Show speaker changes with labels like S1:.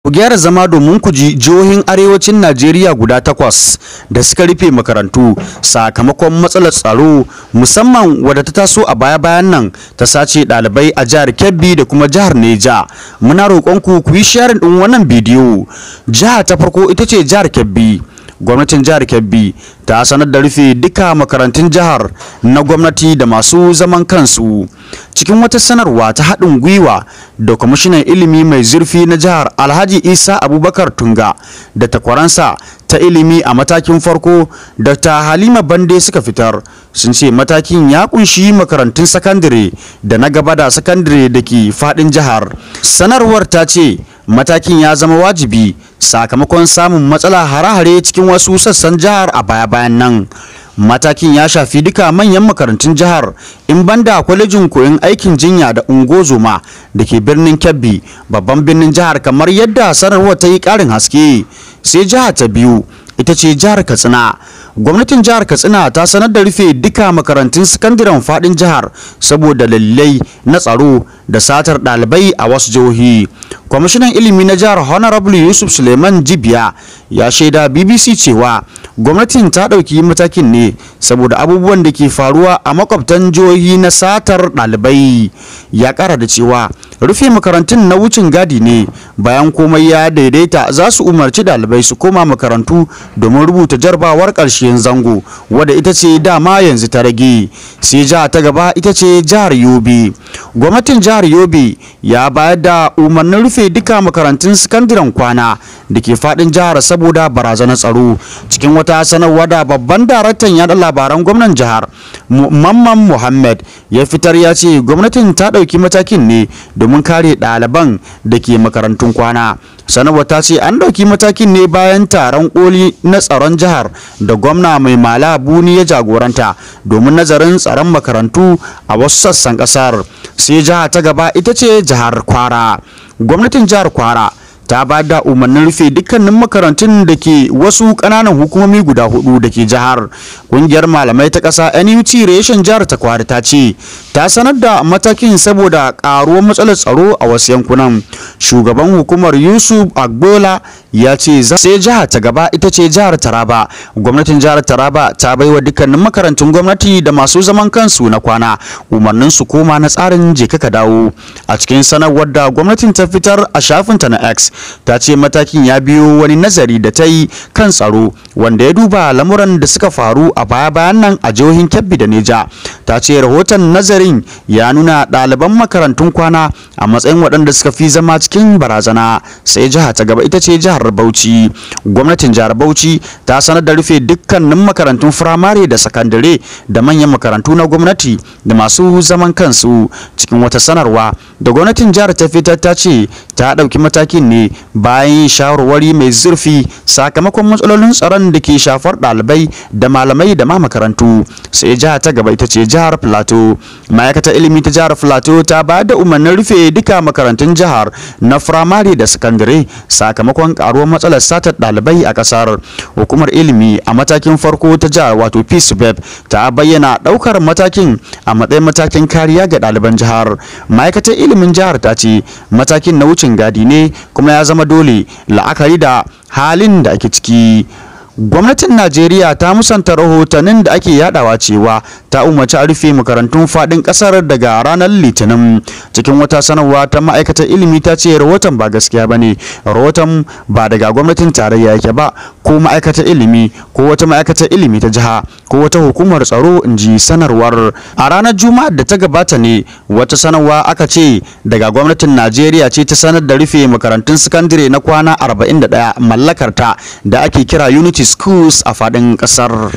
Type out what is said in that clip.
S1: Ku gyara zama domin ku ji jihohin arewacin Najeriya guda 8 da suka rufe makarantu sakamakon matsalar tsaro, musamman wadda ta taso a baya-bayan nan ta sace ɗalibai a jihar Kebbi da kuma jihar Neja. Muna roƙonku ku yi sharing ɗin wannan bidiyo. Jiha ta farko ita ce jihar Kebbi. Gwamnatin jihar Kebbi ta sanar da rufe duka makarantun jihar na gwamnati da masu zaman kansu. Cikin wata sanarwa ta haɗin gwiwa da kwamishinan ilimi mai zurfi na jihar Alhaji Isa Abubakar Tunga da takwaransa ta ilimi a matakin farko Dr. Halima Bande suka fitar, sun ce matakin ya kunshi makarantun sakandare da na gaba da sakandare da ke faɗin jihar. Sanarwar ta ce matakin ya zama wajibi sakamakon samun matsala hare-hare cikin wasu sassan jihar a baya-bayan nan. Matakin ya shafi duka manyan makarantun jihar in banda kwalejin koyon aikin jinya da ungozoma da ke birnin Kebbi, babban birnin jihar, kamar yadda sanarwar ta yi ƙarin haske. Sai jiha ta biyu ita ce jihar Katsina. Gwamnatin jihar Katsina ta sanar da rufe duka makarantun sakandaren fadin jihar saboda dalilai na tsaro da satar ɗalibai a wasu jihohi. Kwamishinan ilimi na jihar Honorable Yusuf Suleiman Jibiya ya shaida BBC cewa gwamnatin ta ɗauki matakin ne saboda abubuwan da ke faruwa a makwabtan jihohi na satar ɗalibai. Ya ƙara da cewa rufe makarantun na wucin gadi ne, bayan komai ya daidaita za su umarci ɗalibai su koma makarantu domin rubuta jarabawar ƙarshen zango wadda ita ce dama yanzu ta rage. Sai jiha ta gaba ita ce jihar Yobe. Gwamnatin jihar Yobe ya bayar da umarnin rufe duka makarantun sakandaren kwana da ke fadin jihar saboda barazanar tsaro. Cikin wata sanarwa da babban daraktan yada labaran gwamnan jihar Mamman Muhammad ya fitar, ya ce gwamnatin ta ɗauki matakin ne domin kare ɗaliban da ke makarantun kwana. Sanarwar ta ce an ɗauki matakin ne bayan taron koli na tsaron jihar da gwamna mai mala buni ya jagoranta domin nazarin tsaron makarantu a wasu sassan ƙasar. Sai jiha ta gaba ita ce jihar Kwara. Gwamnatin jihar Kwara ta ba da umarnin rufe dukkanin makarantun da ke wasu ƙananan hukumomi guda 4 da ke jihar. Ƙungiyar malamai ta ƙasa NUT reshen jihar ta Kwara ta ce ta sanar da matakin saboda ƙaruwar matsalar tsaro a wasu yankunan. Shugaban hukumar Yusuf Agbola ya ce sai jiha ta gaba ita ce jihar Taraba. Gwamnatin jihar Taraba ta baiwa dukkanin makarantun gwamnati da masu zaman kansu na kwana umarnin su koma na tsarin je ka dawo. A cikin sanarwar da gwamnatin ta fitar a shafinta na X, ta ce matakin ya biyo wani nazari da ta yi kan tsaro wanda ya duba lamuran da suka faru a baya-bayan nan a jihohin Kebbi da Neja. Ta ce rahoton nazarin ya nuna ɗaliban makarantun kwana a matsayin waɗanda suka fi zama cikin barazana. Sai jiha ta gaba ita ce jihar Bauchi. Gwamnatin jihar Bauchi ta sanar da rufe dukkanin makarantun firamare da sakandare da manyan makarantu na gwamnati da masu zaman kansu. Cikin wata sanarwa da gwamnatin jihar ta fitar, ta ce ta ɗauki matakin ne bayan yin shawarwari mai zurfi sakamakon matsalolin tsaron da ke shafar ɗalibai da malamai da ma makarantu. Sai jiha ta gaba ita ce jihar Plateau. Ma'aikatar ilimi ta jihar Plateau ta ba da umarnin rufe duka makarantun jihar na firamare da sakandare sakamakon karuwar matsalar satar ɗalibai a ƙasar. Hukumar ilimi a matakin farko ta jihar wato PSBEB ta bayyana ɗaukar matakin a matsayin matakin kariya ga ɗaliban jihar. Ma'aikatar ilimin jihar ta ce matakin na wucin gadi ne kuma ya zama dole la'akari da halin da ake ciki. Gwamnatin Najeriya ta musanta rahotannin da ake yadawa cewa ta umarci a rufe makarantun fadin kasar daga ranar Litinin. Cikin wata sanarwa ta ma'aikatar ilimi ta ce rahoton ba gaskiya bane. Rahoton ba daga gwamnatin tarayya yake ba ko ma'aikatar ilimi ko wata ma'aikatar ilimi ta jiha ko wata hukumar tsaro, inji sanarwar. A ranar Juma'ar da ta gabata ne wata sanarwa aka ce daga gwamnatin Najeriya ce ta sanar da rufe makarantun sakandare na kwana 41 mallakarta da ake kira Unity Schools a faɗin ƙasar.